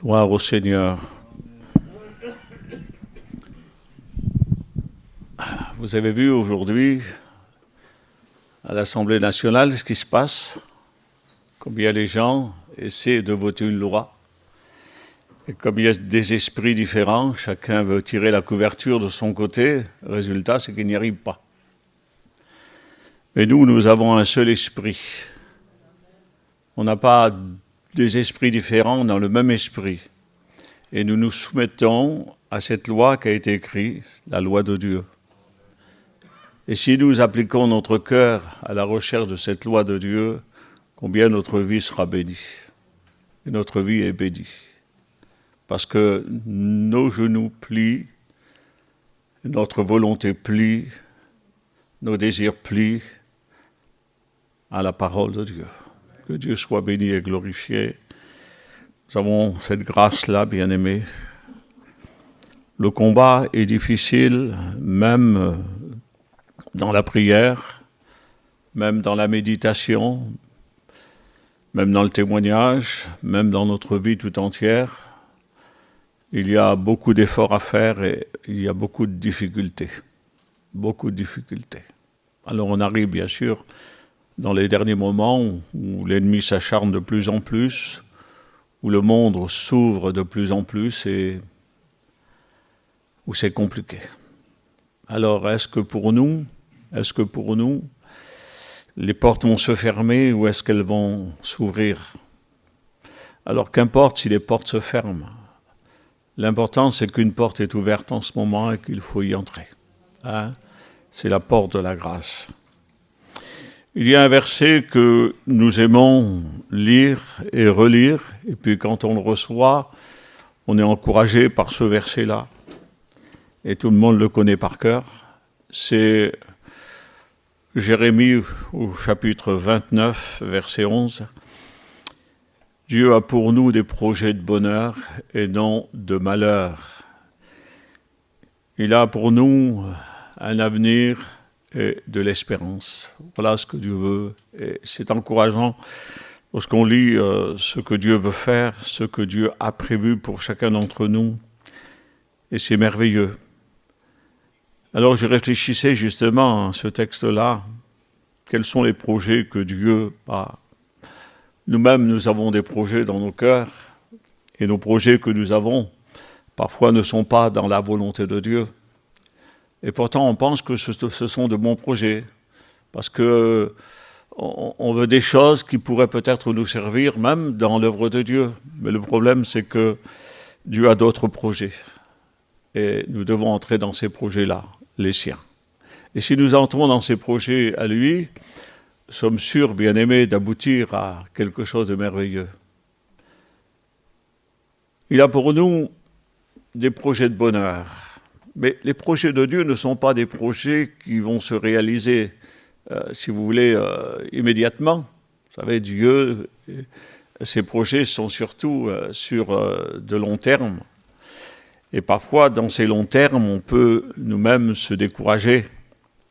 Gloire au Seigneur. Vous avez vu aujourd'hui à l'Assemblée nationale ce qui se passe, combien les gens essaient de voter une loi, et comme il y a des esprits différents, chacun veut tirer la couverture de son côté, le résultat c'est qu'il n'y arrive pas. Mais nous avons un seul esprit. On n'a pas des esprits différents dans le même esprit. Et nous nous soumettons à cette loi qui a été écrite, la loi de Dieu. Et si nous appliquons notre cœur à la recherche de cette loi de Dieu, combien notre vie sera bénie. Et notre vie est bénie. Parce que nos genoux plient, notre volonté plie, nos désirs plient à la parole de Dieu. Que Dieu soit béni et glorifié. Nous avons cette grâce-là, bien-aimés. Le combat est difficile, même dans la prière, même dans la méditation, même dans le témoignage, même dans notre vie tout entière. Il y a beaucoup d'efforts à faire et il y a beaucoup de difficultés. Beaucoup de difficultés. Alors on arrive bien sûr dans les derniers moments où l'ennemi s'acharne de plus en plus, où le monde s'ouvre de plus en plus et où c'est compliqué. Alors est-ce que pour nous, les portes vont se fermer ou est-ce qu'elles vont s'ouvrir? Alors qu'importe si les portes se ferment. L'important c'est qu'une porte est ouverte en ce moment et qu'il faut y entrer. C'est la porte de la grâce. Il y a un verset que nous aimons lire et relire, et puis quand on le reçoit, on est encouragé par ce verset-là. Et tout le monde le connaît par cœur. C'est Jérémie au chapitre 29, verset 11. Dieu a pour nous des projets de bonheur et non de malheur. Il a pour nous un avenir et de l'espérance. Voilà ce que Dieu veut. Et c'est encourageant lorsqu'on lit ce que Dieu veut faire, ce que Dieu a prévu pour chacun d'entre nous. Et c'est merveilleux. Alors je réfléchissais justement à ce texte-là. Quels sont les projets que Dieu a? Nous-mêmes, nous avons des projets dans nos cœurs. Et nos projets que nous avons, parfois ne sont pas dans la volonté de Dieu. Et pourtant, on pense que ce sont de bons projets, parce qu'on veut des choses qui pourraient peut-être nous servir, même dans l'œuvre de Dieu. Mais le problème, c'est que Dieu a d'autres projets. Et nous devons entrer dans ces projets-là, les siens. Et si nous entrons dans ces projets à lui, nous sommes sûrs, bien-aimés, d'aboutir à quelque chose de merveilleux. Il a pour nous des projets de bonheur. Mais les projets de Dieu ne sont pas des projets qui vont se réaliser, si vous voulez, immédiatement. Vous savez, Dieu, ses projets sont surtout sur de long terme. Et parfois, dans ces longs termes, on peut nous-mêmes se décourager.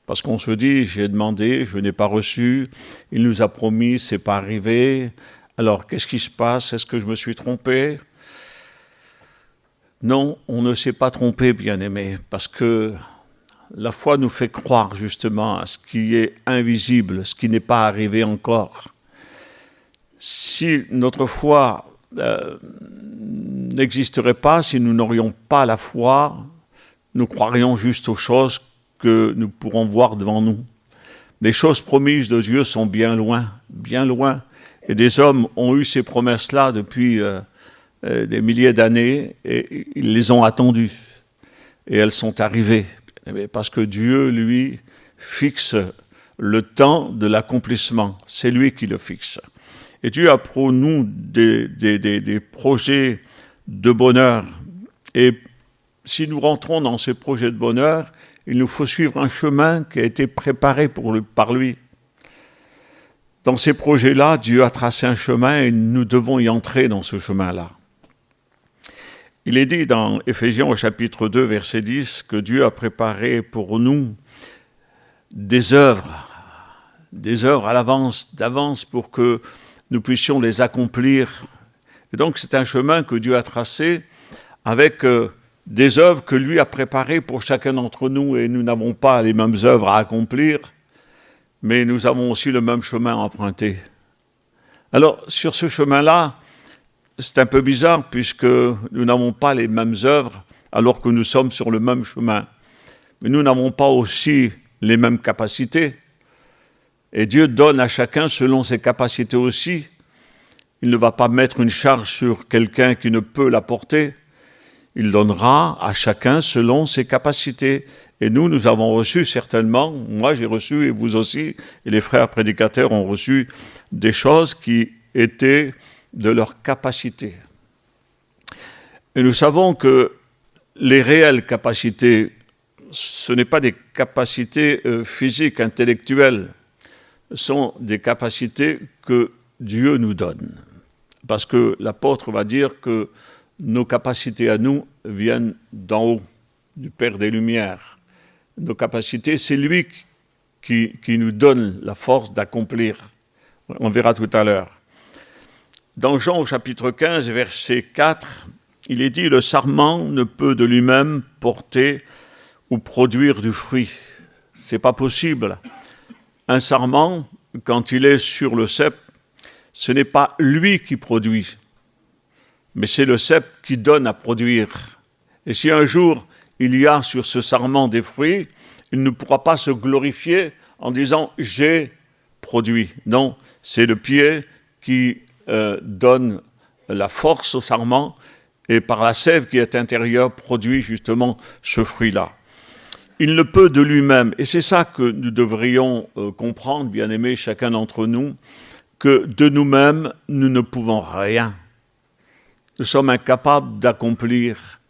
Parce qu'on se dit, j'ai demandé, je n'ai pas reçu, il nous a promis, c'est pas arrivé. Alors, qu'est-ce qui se passe? Est-ce que je me suis trompé? Non, on ne s'est pas trompé, bien-aimé, parce que la foi nous fait croire justement à ce qui est invisible, ce qui n'est pas arrivé encore. Si notre foi n'existerait pas, si nous n'aurions pas la foi, nous croirions juste aux choses que nous pourrons voir devant nous. Les choses promises de Dieu sont bien loin, et des hommes ont eu ces promesses-là depuis des milliers d'années, et ils les ont attendues. Et elles sont arrivées. Parce que Dieu, lui, fixe le temps de l'accomplissement. C'est lui qui le fixe. Et Dieu a pour nous des projets de bonheur. Et si nous rentrons dans ces projets de bonheur, il nous faut suivre un chemin qui a été préparé par lui. Dans ces projets-là, Dieu a tracé un chemin et nous devons y entrer dans ce chemin-là. Il est dit dans Éphésiens au chapitre 2, verset 10, que Dieu a préparé pour nous des œuvres d'avance pour que nous puissions les accomplir Et donc c'est un chemin que Dieu a tracé avec des œuvres que lui a préparées pour chacun d'entre nous, et nous n'avons pas les mêmes œuvres à accomplir, mais nous avons aussi le même chemin à emprunter. Alors sur ce chemin-là, c'est un peu bizarre puisque nous n'avons pas les mêmes œuvres alors que nous sommes sur le même chemin. Mais nous n'avons pas aussi les mêmes capacités. Et Dieu donne à chacun selon ses capacités aussi. Il ne va pas mettre une charge sur quelqu'un qui ne peut la porter. Il donnera à chacun selon ses capacités. Et nous avons reçu certainement, moi j'ai reçu et vous aussi, et les frères prédicateurs ont reçu des choses qui étaient de leur capacité. Et nous savons que les réelles capacités, ce n'est pas des capacités physiques, intellectuelles, ce sont des capacités que Dieu nous donne. Parce que l'apôtre va dire que nos capacités à nous viennent d'en haut, du Père des Lumières. Nos capacités, c'est lui qui nous donne la force d'accomplir. On verra tout à l'heure. Dans Jean au chapitre 15, verset 4, il est dit « Le sarment ne peut de lui-même porter ou produire du fruit. » C'est pas possible. Un sarment, quand il est sur le cep, ce n'est pas lui qui produit, mais c'est le cep qui donne à produire. Et si un jour il y a sur ce sarment des fruits, il ne pourra pas se glorifier en disant « j'ai produit ». Non, c'est le pied qui donne la force au sarment et par la sève qui est intérieure produit justement ce fruit-là. Il ne peut de lui-même, et c'est ça que nous devrions comprendre, bien-aimés, chacun d'entre nous, que de nous-mêmes, nous ne pouvons rien. Nous sommes incapables d'accomplir.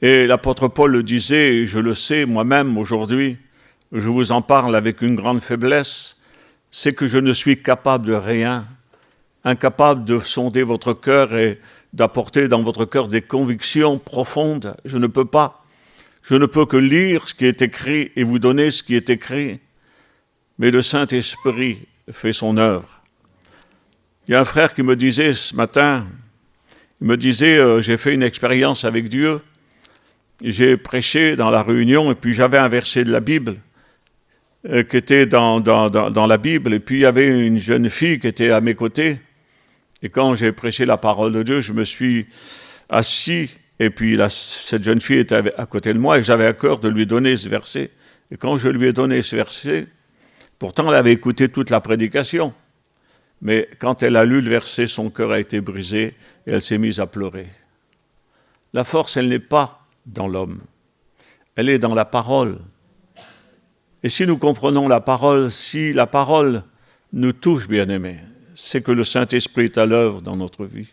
Et l'apôtre Paul le disait, et je le sais moi-même aujourd'hui, je vous en parle avec une grande faiblesse, c'est que je ne suis capable de rien, incapable de sonder votre cœur et d'apporter dans votre cœur des convictions profondes. Je ne peux pas. Je ne peux que lire ce qui est écrit et vous donner ce qui est écrit. Mais le Saint-Esprit fait son œuvre. Il y a un frère qui me disait ce matin, il me disait, j'ai fait une expérience avec Dieu, j'ai prêché dans la réunion et puis j'avais un verset de la Bible qui était dans la Bible, et puis il y avait une jeune fille qui était à mes côtés. Et quand j'ai prêché la parole de Dieu, je me suis assis, et puis cette jeune fille était à côté de moi, et j'avais à cœur de lui donner ce verset. Et quand je lui ai donné ce verset, pourtant elle avait écouté toute la prédication, mais quand elle a lu le verset, son cœur a été brisé, et elle s'est mise à pleurer. La force, elle n'est pas dans l'homme, elle est dans la parole. Et si nous comprenons la parole, si la parole nous touche, bien-aimés, c'est que le Saint-Esprit est à l'œuvre dans notre vie.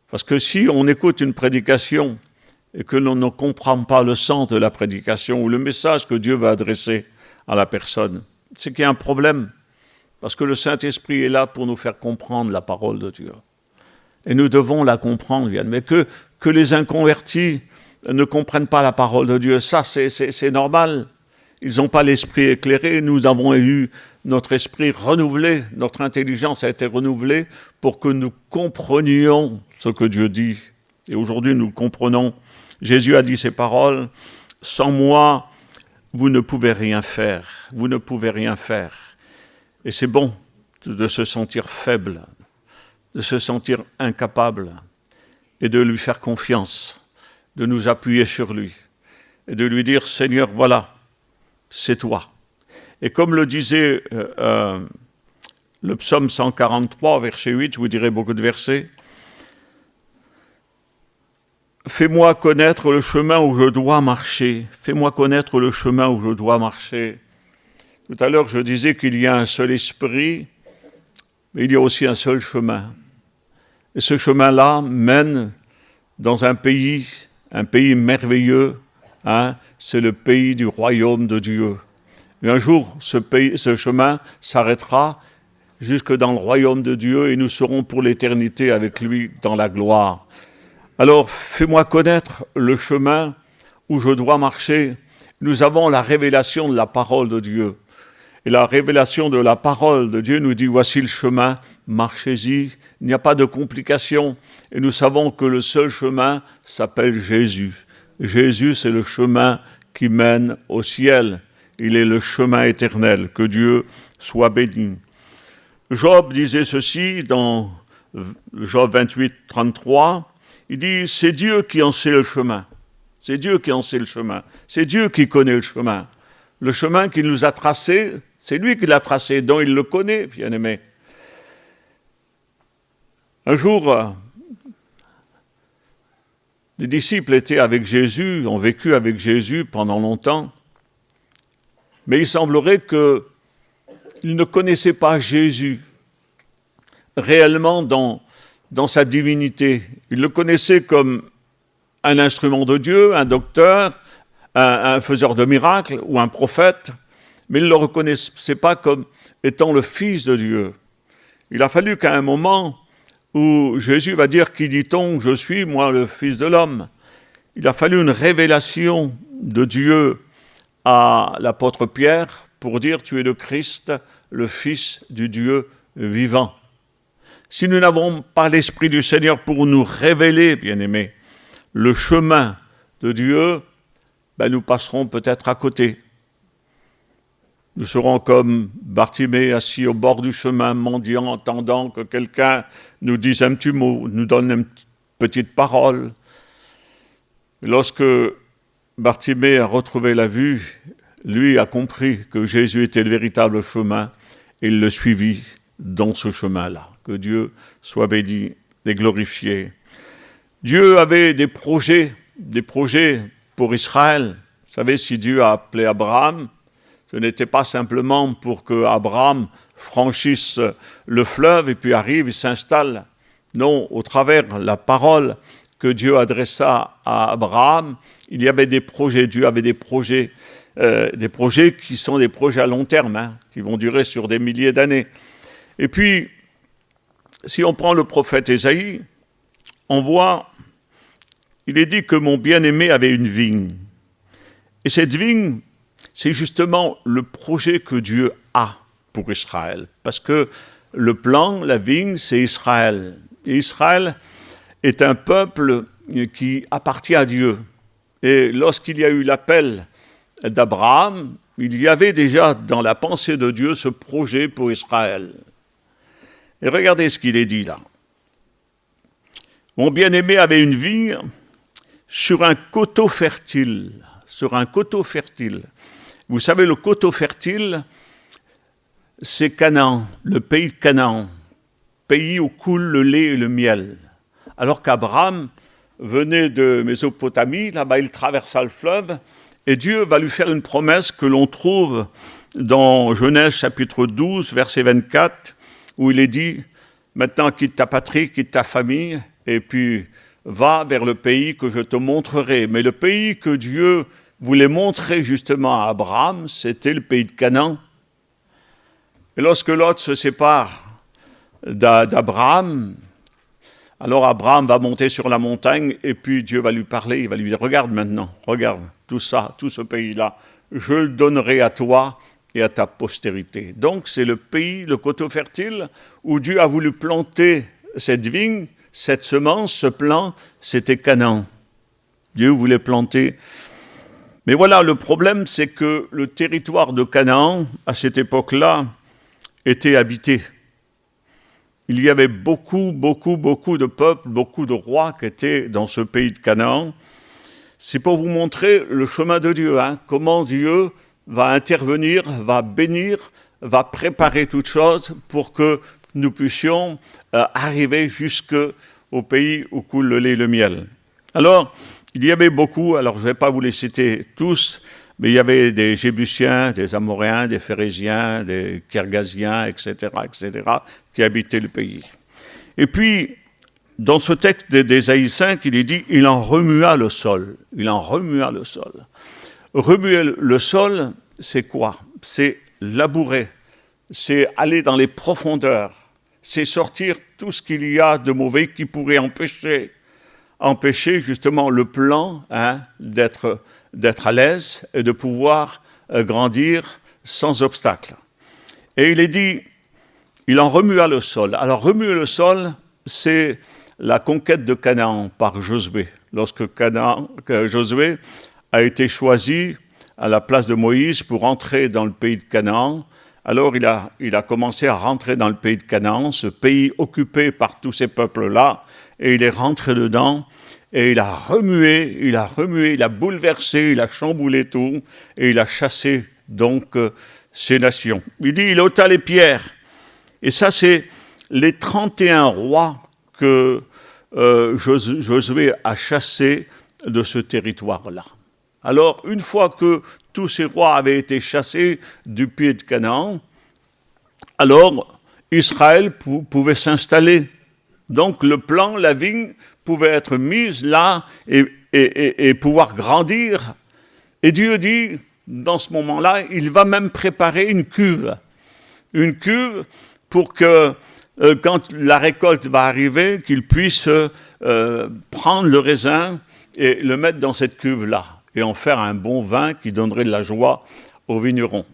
Parce que si on écoute une prédication et que l'on ne comprend pas le sens de la prédication ou le message que Dieu va adresser à la personne, c'est qu'il y a un problème. Parce que le Saint-Esprit est là pour nous faire comprendre la parole de Dieu. Et nous devons la comprendre, bien. Mais que les inconvertis ne comprennent pas la parole de Dieu, ça c'est normal. Ils n'ont pas l'esprit éclairé, nous avons eu notre esprit renouvelé, notre intelligence a été renouvelée pour que nous comprenions ce que Dieu dit. Et aujourd'hui, nous le comprenons. Jésus a dit ces paroles, « Sans moi, vous ne pouvez rien faire. Vous ne pouvez rien faire. » Et c'est bon de se sentir faible, de se sentir incapable et de lui faire confiance, de nous appuyer sur lui et de lui dire, « Seigneur, voilà, c'est toi. » Et comme le disait le psaume 143, verset 8, je vous dirai beaucoup de versets, « Fais-moi connaître le chemin où je dois marcher. Fais-moi connaître le chemin où je dois marcher. » Tout à l'heure, je disais qu'il y a un seul esprit, mais il y a aussi un seul chemin. Et ce chemin-là mène dans un pays merveilleux, hein, c'est le pays du royaume de Dieu. Et un jour, ce chemin s'arrêtera jusque dans le royaume de Dieu et nous serons pour l'éternité avec lui dans la gloire. Alors, fais-moi connaître le chemin où je dois marcher. Nous avons la révélation de la parole de Dieu. Et la révélation de la parole de Dieu nous dit, voici le chemin, marchez-y, il n'y a pas de complications. Et nous savons que le seul chemin s'appelle Jésus. Jésus, c'est le chemin qui mène au ciel. Il est le chemin éternel. Que Dieu soit béni. Job disait ceci dans Job 28, 33. Il dit, c'est Dieu qui en sait le chemin. C'est Dieu qui en sait le chemin. C'est Dieu qui connaît le chemin. Le chemin qu'il nous a tracé, c'est lui qui l'a tracé, dont il le connaît, bien-aimé. Un jour, les disciples étaient avec Jésus, ont vécu avec Jésus pendant longtemps, mais il semblerait qu'ils ne connaissaient pas Jésus réellement dans sa divinité. Ils le connaissaient comme un instrument de Dieu, un docteur, un faiseur de miracles ou un prophète, mais ils ne le reconnaissaient pas comme étant le Fils de Dieu. Il a fallu qu'à un moment où Jésus va dire « Qui dit-on que je suis, moi, le Fils de l'homme ?» Il a fallu une révélation de Dieu à l'apôtre Pierre pour dire « Tu es le Christ, le Fils du Dieu vivant ». Si nous n'avons pas l'Esprit du Seigneur pour nous révéler, bien-aimés, le chemin de Dieu, nous passerons peut-être à côté. Nous serons comme Bartimée, assis au bord du chemin, mendiant, attendant que quelqu'un nous dise un petit mot, nous donne une petite parole. Et lorsque Bartimée a retrouvé la vue, lui a compris que Jésus était le véritable chemin et il le suivit dans ce chemin-là. Que Dieu soit béni et glorifié. Dieu avait des projets pour Israël. Vous savez, si Dieu a appelé Abraham, ce n'était pas simplement pour que Abraham franchisse le fleuve et puis arrive et s'installe. Non, au travers de la parole que Dieu adressa à Abraham, il y avait des projets. Dieu avait des projets qui sont des projets à long terme, qui vont durer sur des milliers d'années. Et puis, si on prend le prophète Ésaïe, on voit, il est dit que mon bien-aimé avait une vigne. Et cette vigne, c'est justement le projet que Dieu a pour Israël. Parce que le plan, la vigne, c'est Israël. Et Israël est un peuple qui appartient à Dieu. Et lorsqu'il y a eu l'appel d'Abraham, il y avait déjà dans la pensée de Dieu ce projet pour Israël. Et regardez ce qu'il est dit là. Mon bien-aimé avait une vigne sur un coteau fertile. Sur un coteau fertile. Vous savez, le coteau fertile, c'est Canaan, le pays de Canaan, pays où coule le lait et le miel. Alors qu'Abraham venait de Mésopotamie, là-bas il traversa le fleuve, et Dieu va lui faire une promesse que l'on trouve dans Genèse chapitre 12, verset 24, où il est dit, maintenant quitte ta patrie, quitte ta famille, et puis va vers le pays que je te montrerai. Mais le pays que Dieu voulait montrer justement à Abraham, c'était le pays de Canaan. Et lorsque Lot se sépare d'Abraham, alors Abraham va monter sur la montagne et puis Dieu va lui parler, il va lui dire, regarde maintenant, regarde tout ça, tout ce pays-là, je le donnerai à toi et à ta postérité. Donc c'est le pays, le coteau fertile, où Dieu a voulu planter cette vigne, cette semence, ce plant, c'était Canaan. Dieu voulait planter. Mais voilà, le problème, c'est que le territoire de Canaan, à cette époque-là, était habité. Il y avait beaucoup de peuples, beaucoup de rois qui étaient dans ce pays de Canaan. C'est pour vous montrer le chemin de Dieu, comment Dieu va intervenir, va bénir, va préparer toutes choses pour que nous puissions arriver jusqu'au pays où coule le lait et le miel. Alors, il y avait beaucoup, alors je ne vais pas vous les citer tous, mais il y avait des Jébusiens, des Amoréens, des Phérésiens, des Kirgaziens, etc., qui habitaient le pays. Et puis, dans ce texte d'Ésaïe 5, il est dit « il en remua le sol ». Il en remua le sol. Remuer le sol, c'est quoi? C'est labourer, c'est aller dans les profondeurs, c'est sortir tout ce qu'il y a de mauvais qui pourrait empêcher justement le plan d'être à l'aise et de pouvoir grandir sans obstacle. Et il est dit, il en remua le sol. Alors remuer le sol, c'est la conquête de Canaan par Josué. Lorsque Josué a été choisi à la place de Moïse pour entrer dans le pays de Canaan, alors il a commencé à rentrer dans le pays de Canaan, ce pays occupé par tous ces peuples-là, et il est rentré dedans, et il a remué, il a bouleversé, il a chamboulé tout, et il a chassé donc ces nations. Il dit, il ôta les pierres. Et ça, c'est les 31 rois que Josué a chassés de ce territoire-là. Alors, une fois que tous ces rois avaient été chassés du pays de Canaan, alors Israël pouvait s'installer. Donc le plan, la vigne pouvait être mise là et pouvoir grandir. Et Dieu dit, dans ce moment-là, il va même préparer une cuve pour que quand la récolte va arriver, qu'il puisse prendre le raisin et le mettre dans cette cuve-là et en faire un bon vin qui donnerait de la joie aux vignerons.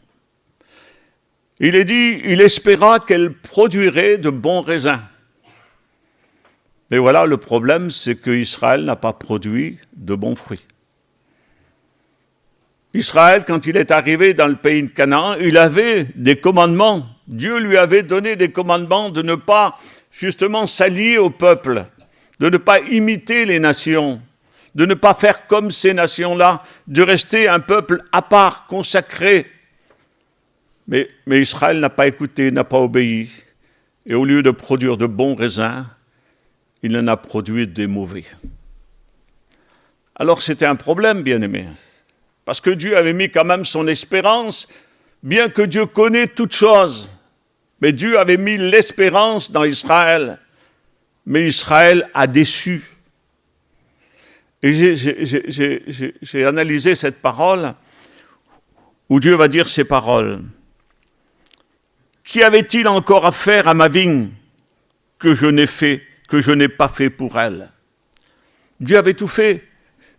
Il est dit, il espéra qu'elle produirait de bons raisins. Mais voilà, le problème, c'est qu'Israël n'a pas produit de bons fruits. Israël, quand il est arrivé dans le pays de Canaan, il avait des commandements. Dieu lui avait donné des commandements de ne pas justement s'allier au peuple, de ne pas imiter les nations, de ne pas faire comme ces nations-là, de rester un peuple à part, consacré. Mais Israël n'a pas écouté, n'a pas obéi. Et au lieu de produire de bons raisins, il en a produit des mauvais. Alors c'était un problème, bien-aimés. Parce que Dieu avait mis quand même son espérance, bien que Dieu connaît toutes choses. Mais Dieu avait mis l'espérance dans Israël. Mais Israël a déçu. Et j'ai analysé cette parole où Dieu va dire ces paroles. Qu'y avait-il encore à faire à ma vigne que je n'ai pas fait pour elle? Dieu avait tout fait.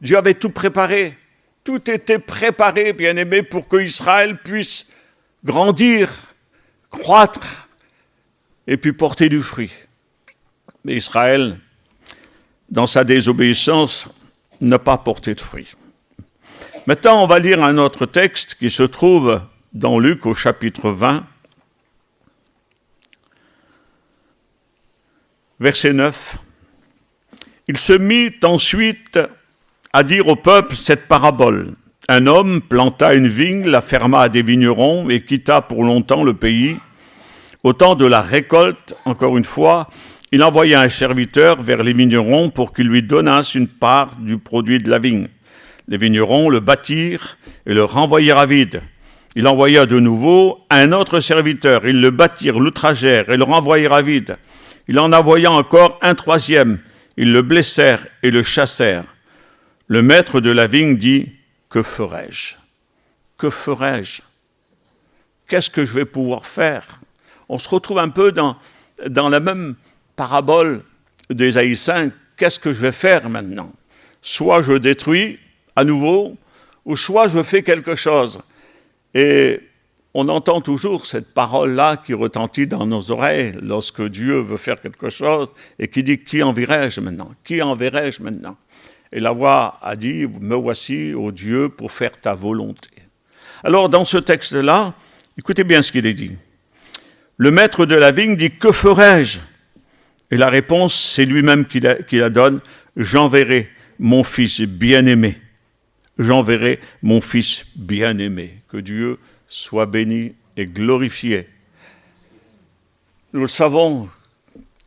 Dieu avait tout préparé. Tout était préparé, bien-aimé, pour que Israël puisse grandir, croître et puis porter du fruit. Mais Israël, dans sa désobéissance, n'a pas porté de fruit. Maintenant, on va lire un autre texte qui se trouve dans Luc au chapitre 20, verset 9. Il se mit ensuite à dire au peuple cette parabole. Un homme planta une vigne, la ferma à des vignerons et quitta pour longtemps le pays. Au temps de la récolte, encore une fois, il envoya un serviteur vers les vignerons pour qu'ils lui donnassent une part du produit de la vigne. Les vignerons le battirent et le renvoyèrent à vide. Il envoya de nouveau un autre serviteur. Ils le battirent, l'outragèrent et le renvoyèrent à vide. Il en envoya encore un troisième. Ils le blessèrent et le chassèrent. Le maître de la vigne dit, « Que ferai-je? Que ferai-je? Qu'est-ce que je vais pouvoir faire ?» On se retrouve un peu dans la même parabole d'Ésaïe 5. Qu'est-ce que je vais faire maintenant? Soit je détruis à nouveau, ou soit je fais quelque chose. Et on entend toujours cette parole-là qui retentit dans nos oreilles lorsque Dieu veut faire quelque chose et qui dit « Qui enverrai-je maintenant? Qui enverrai-je maintenant ?» Et la voix a dit « Me voici, ô Dieu, pour faire ta volonté. » Alors, dans ce texte-là, écoutez bien ce qu'il est dit. Le maître de la vigne dit « Que ferai-je » Et la réponse, c'est lui-même qui la donne « J'enverrai mon fils bien-aimé. J'enverrai mon fils bien-aimé. » Que Dieu soit béni et glorifié. Nous le savons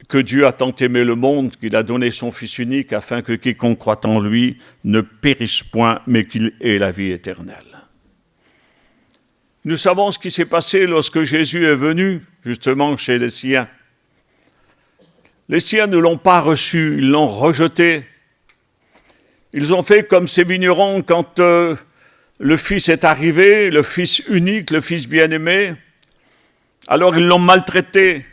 que Dieu a tant aimé le monde qu'il a donné son Fils unique afin que quiconque croit en lui ne périsse point, mais qu'il ait la vie éternelle. Nous savons ce qui s'est passé lorsque Jésus est venu, justement, chez les siens. Les siens ne l'ont pas reçu, ils l'ont rejeté. Ils ont fait comme ces vignerons quand le Fils est arrivé, le Fils unique, le Fils bien-aimé. Alors ils l'ont maltraité.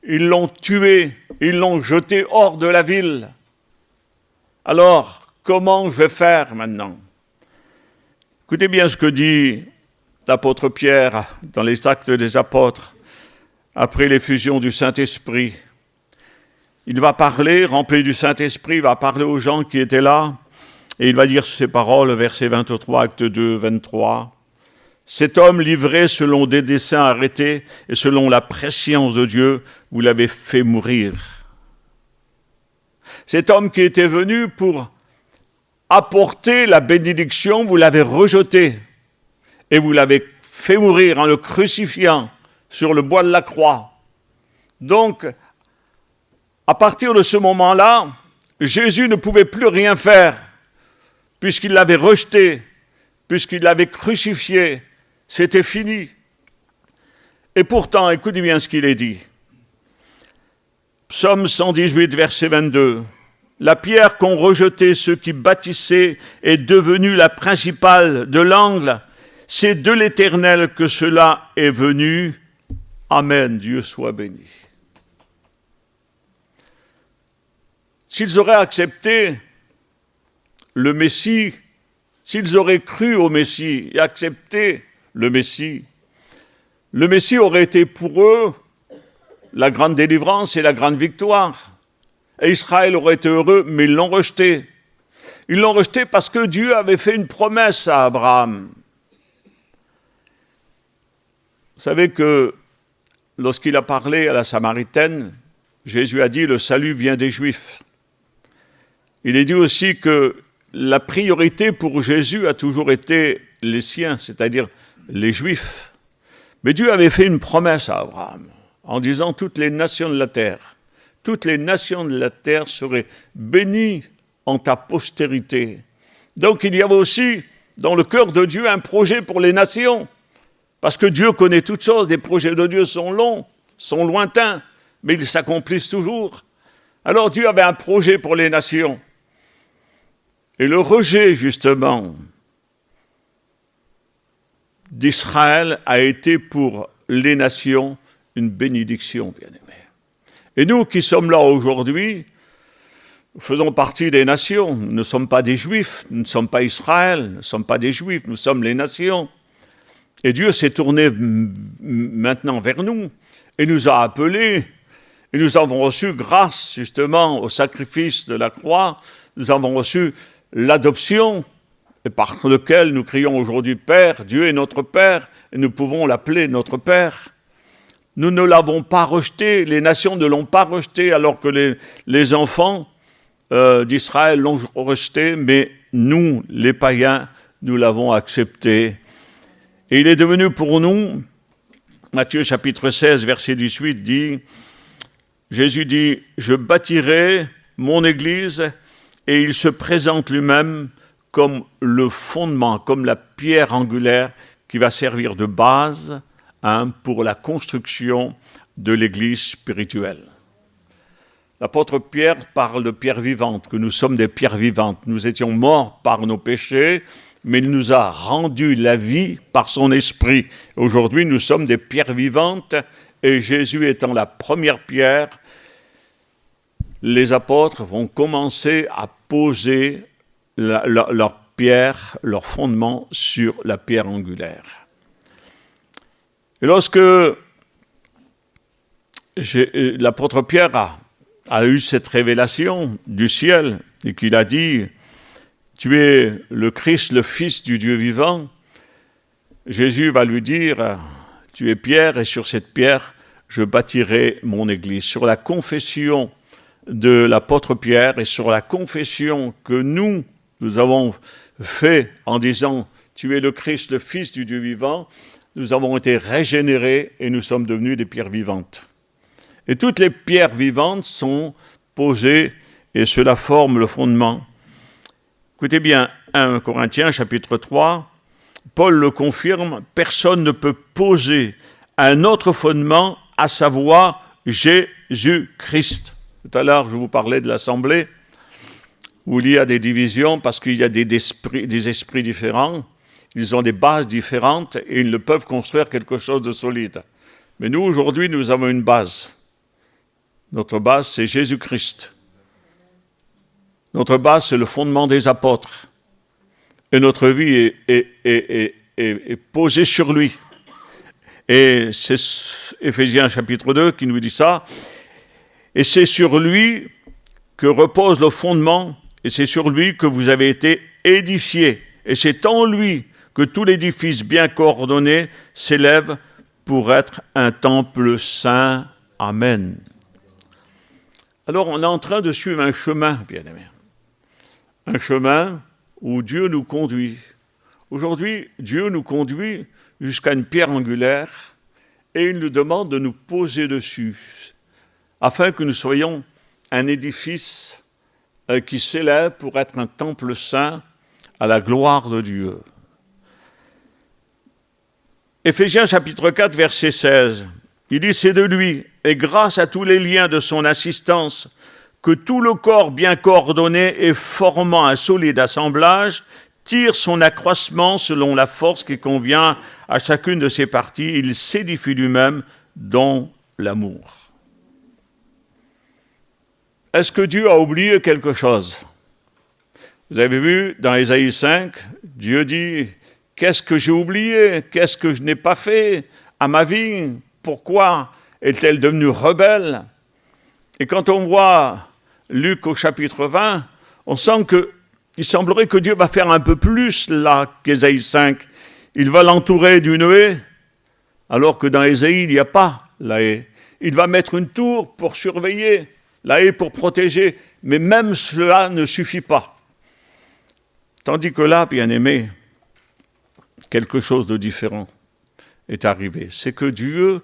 Ils l'ont tué, ils l'ont jeté hors de la ville. Alors, comment je vais faire maintenant? Écoutez bien ce que dit l'apôtre Pierre, dans les Actes des Apôtres, après l'effusion du Saint-Esprit, il va parler, rempli du Saint-Esprit, il va parler aux gens qui étaient là, et il va dire ces paroles, verset 23, acte 2, 23. « Cet homme livré selon des desseins arrêtés et selon la prescience de Dieu, vous l'avez fait mourir. » Cet homme qui était venu pour apporter la bénédiction, vous l'avez rejeté et vous l'avez fait mourir en le crucifiant sur le bois de la croix. Donc, à partir de ce moment-là, Jésus ne pouvait plus rien faire, puisqu'il l'avait rejeté, puisqu'il l'avait crucifié. C'était fini. Et pourtant, écoutez bien ce qu'il est dit. Psaume 118, verset 22. La pierre qu'ont rejetée ceux qui bâtissaient est devenue la principale de l'angle. C'est de l'Éternel que cela est venu. Amen. Dieu soit béni. S'ils auraient accepté le Messie, s'ils auraient cru au Messie et accepté le Messie aurait été pour eux la grande délivrance et la grande victoire. Et Israël aurait été heureux, mais ils l'ont rejeté. Ils l'ont rejeté parce que Dieu avait fait une promesse à Abraham. Vous savez que lorsqu'il a parlé à la Samaritaine, Jésus a dit « le salut vient des Juifs ». Il est dit aussi que la priorité pour Jésus a toujours été les siens, c'est-à-dire les Juifs. Mais Dieu avait fait une promesse à Abraham en disant « toutes les nations de la terre seraient bénies en ta postérité ». Donc il y avait aussi dans le cœur de Dieu un projet pour les nations, parce que Dieu connaît toutes choses, les projets de Dieu sont longs, sont lointains, mais ils s'accomplissent toujours. Alors Dieu avait un projet pour les nations. Et le rejet, justement, d'Israël a été pour les nations une bénédiction, bien-aimés. Et nous qui sommes là aujourd'hui, nous faisons partie des nations. Nous ne sommes pas des Juifs, nous ne sommes pas Israël, nous ne sommes pas des Juifs, nous sommes les nations. Et Dieu s'est tourné maintenant vers nous et nous a appelés. Et nous avons reçu, grâce justement au sacrifice de la croix, nous avons reçu l'adoption, et par lequel nous crions aujourd'hui Père, Dieu est notre Père, et nous pouvons l'appeler notre Père. Nous ne l'avons pas rejeté, les nations ne l'ont pas rejeté, alors que les enfants d'Israël l'ont rejeté, mais nous, les païens, nous l'avons accepté. Et il est devenu pour nous, Matthieu chapitre 16, verset 18 dit, Jésus dit, « Je bâtirai mon Église » et il se présente lui-même comme le fondement, comme la pierre angulaire qui va servir de base pour la construction de l'Église spirituelle. L'apôtre Pierre parle de pierres vivantes, que nous sommes des pierres vivantes. Nous étions morts par nos péchés, mais il nous a rendu la vie par son esprit. Aujourd'hui, nous sommes des pierres vivantes et Jésus étant la première pierre, les apôtres vont commencer à poser leur pierre, leur fondement sur la pierre angulaire. Et lorsque l'apôtre Pierre a eu cette révélation du ciel et qu'il a dit « Tu es le Christ, le Fils du Dieu vivant », Jésus va lui dire « Tu es Pierre et sur cette pierre, je bâtirai mon Église ». Sur la confession de l'apôtre Pierre et sur la confession que nous avons fait en disant « Tu es le Christ, le Fils du Dieu vivant », nous avons été régénérés et nous sommes devenus des pierres vivantes. Et toutes les pierres vivantes sont posées et cela forme le fondement. Écoutez bien, 1 Corinthiens chapitre 3, Paul le confirme, personne ne peut poser un autre fondement, à savoir Jésus-Christ. Tout à l'heure, je vous parlais de l'Assemblée, où il y a des divisions parce qu'il y a des esprits différents, ils ont des bases différentes et ils ne peuvent construire quelque chose de solide. Mais nous, aujourd'hui, nous avons une base. Notre base, c'est Jésus-Christ. Notre base, c'est le fondement des apôtres. Et notre vie est posée sur lui. Et c'est Éphésiens chapitre 2 qui nous dit ça. Et c'est sur lui que repose le fondement, et c'est sur lui que vous avez été édifiés. Et c'est en lui que tout l'édifice bien coordonné s'élève pour être un temple saint. Amen. Alors on est en train de suivre un chemin, bien-aimés. Un chemin où Dieu nous conduit. Aujourd'hui, Dieu nous conduit jusqu'à une pierre angulaire et il nous demande de nous poser dessus afin que nous soyons un édifice qui s'élève pour être un temple saint à la gloire de Dieu. Éphésiens chapitre 4, verset 16, il dit « C'est de lui, et grâce à tous les liens de son assistance, que tout le corps bien coordonné et formant un solide assemblage tire son accroissement selon la force qui convient à chacune de ses parties. Il s'édifie lui-même dans l'amour. » Est-ce que Dieu a oublié quelque chose? Vous avez vu, dans Ésaïe 5, Dieu dit « Qu'est-ce que j'ai oublié? Qu'est-ce que je n'ai pas fait à ma vie? Pourquoi est-elle devenue rebelle ?» Et quand on voit Luc au chapitre 20, on sent qu'il semblerait que Dieu va faire un peu plus là qu'Ésaïe 5. Il va l'entourer d'une haie, alors que dans Ésaïe, il n'y a pas la haie. Il va mettre une tour pour surveiller, la haie pour protéger, mais même cela ne suffit pas. Tandis que là, bien-aimé, quelque chose de différent est arrivé. C'est que Dieu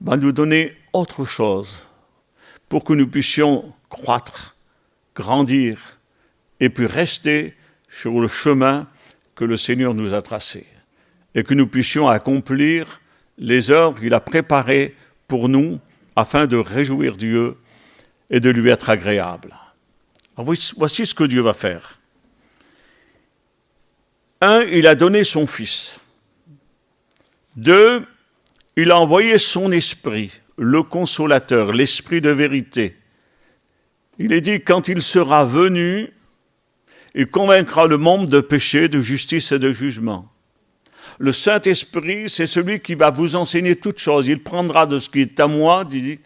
va nous donner autre chose pour que nous puissions croître, grandir et puis rester sur le chemin que le Seigneur nous a tracé et que nous puissions accomplir les œuvres qu'il a préparées pour nous afin de réjouir Dieu et de lui être agréable. Alors voici ce que Dieu va faire. 1, il a donné son Fils. 2, il a envoyé son Esprit, le Consolateur, l'Esprit de vérité. Il est dit, quand il sera venu, il convaincra le monde de péché, de justice et de jugement. Le Saint-Esprit, c'est celui qui va vous enseigner toutes choses. Il prendra de ce qui est à moi, dit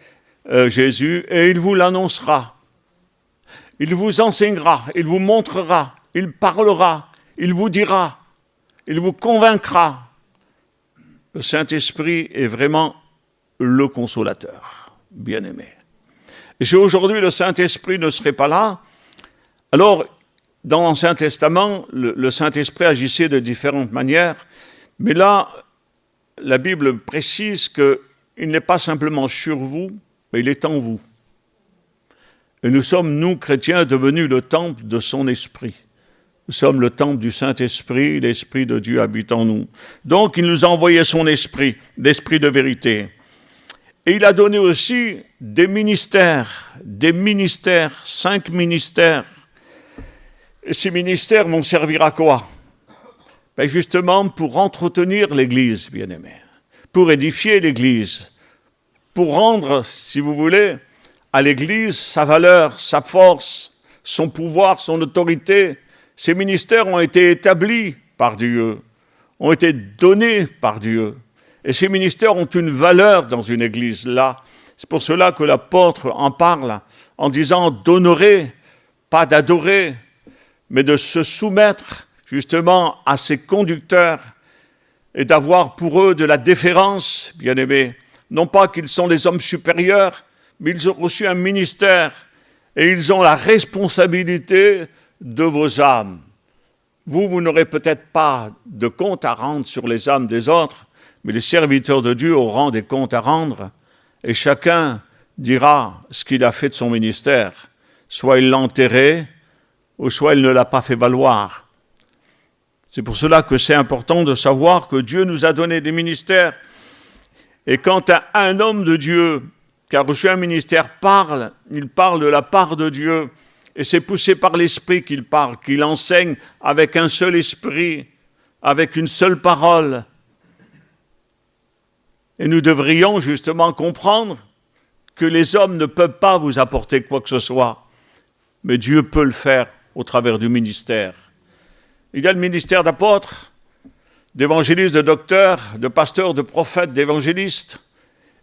Jésus, et il vous l'annoncera. Il vous enseignera, il vous montrera, il parlera, il vous dira, il vous convaincra. Le Saint-Esprit est vraiment le consolateur, bien-aimé. Et si aujourd'hui le Saint-Esprit ne serait pas là, alors dans l'Ancien Testament, le Saint-Esprit agissait de différentes manières, mais là, la Bible précise qu'il n'est pas simplement sur vous, mais il est en vous. Et nous sommes, nous, chrétiens, devenus le temple de son Esprit. Nous sommes le temple du Saint-Esprit, l'Esprit de Dieu habite en nous. Donc, il nous a envoyé son Esprit, l'Esprit de vérité. Et il a donné aussi des ministères, 5 ministères. Et ces ministères vont servir à quoi? Ben justement, pour entretenir l'Église, bien-aimés, pour édifier l'Église, pour rendre, si vous voulez, à l'Église sa valeur, sa force, son pouvoir, son autorité. Ces ministères ont été établis par Dieu, ont été donnés par Dieu. Et ces ministères ont une valeur dans une église là. C'est pour cela que l'apôtre en parle en disant d'honorer, pas d'adorer, mais de se soumettre justement à ces conducteurs et d'avoir pour eux de la déférence, bien-aimés. Non pas qu'ils sont les hommes supérieurs, mais ils ont reçu un ministère et ils ont la responsabilité de vos âmes. Vous n'aurez peut-être pas de compte à rendre sur les âmes des autres, mais les serviteurs de Dieu auront des comptes à rendre et chacun dira ce qu'il a fait de son ministère. Soit il l'a enterré, ou soit il ne l'a pas fait valoir. C'est pour cela que c'est important de savoir que Dieu nous a donné des ministères. Et quand un homme de Dieu qui a reçu un ministère parle, il parle de la part de Dieu. Et c'est poussé par l'Esprit qu'il parle, qu'il enseigne avec un seul esprit, avec une seule parole. Et nous devrions justement comprendre que les hommes ne peuvent pas vous apporter quoi que ce soit, mais Dieu peut le faire au travers du ministère. Il y a le ministère d'apôtre, d'évangélistes, de docteurs, de pasteurs, de prophètes, d'évangélistes.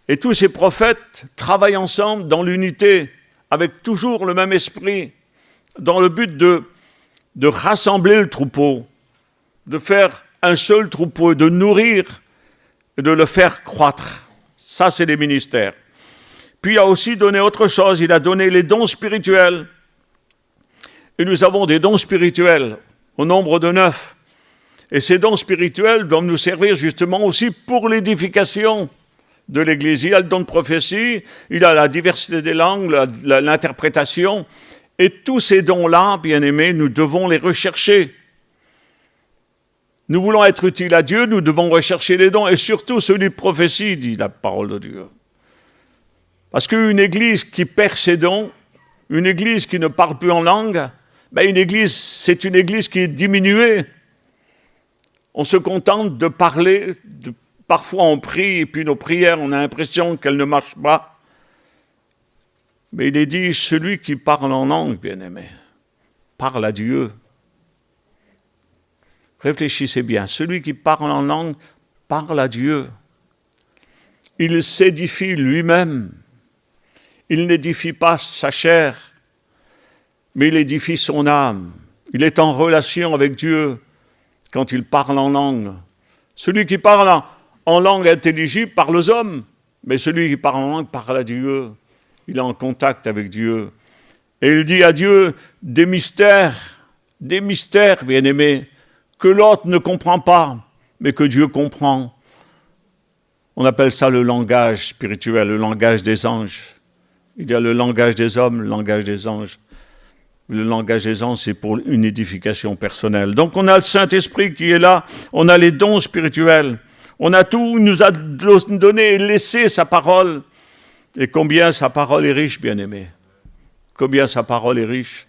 Et tous ces prophètes travaillent ensemble dans l'unité, avec toujours le même esprit, dans le but de rassembler le troupeau, de faire un seul troupeau, de nourrir et de le faire croître. Ça, c'est les ministères. Puis il a aussi donné autre chose, il a donné les dons spirituels. Et nous avons des dons spirituels au nombre de 9. Et ces dons spirituels doivent nous servir justement aussi pour l'édification de l'Église. Il a le don de prophétie, il a la diversité des langues, l'interprétation. Et tous ces dons-là, bien-aimés, nous devons les rechercher. Nous voulons être utiles à Dieu, nous devons rechercher les dons, et surtout celui de prophétie, dit la parole de Dieu. Parce qu'une Église qui perd ses dons, une Église qui ne parle plus en langue, une Église, c'est une Église qui est diminuée. On se contente de parler, parfois on prie, et puis nos prières, on a l'impression qu'elles ne marchent pas. Mais il est dit, celui qui parle en langue, bien-aimé, parle à Dieu. Réfléchissez bien, celui qui parle en langue, parle à Dieu. Il s'édifie lui-même. Il n'édifie pas sa chair, mais il édifie son âme. Il est en relation avec Dieu quand il parle en langue. Celui qui parle en langue intelligible parle aux hommes, mais celui qui parle en langue parle à Dieu. Il est en contact avec Dieu. Et il dit à Dieu des mystères, bien-aimés, que l'autre ne comprend pas, mais que Dieu comprend. On appelle ça le langage spirituel, le langage des anges. Il y a le langage des hommes, le langage des anges. Le langage des anges, c'est pour une édification personnelle. Donc on a le Saint-Esprit qui est là, on a les dons spirituels, on a tout, il nous a donné et laissé sa parole. Et combien sa parole est riche, bien-aimé. Combien sa parole est riche.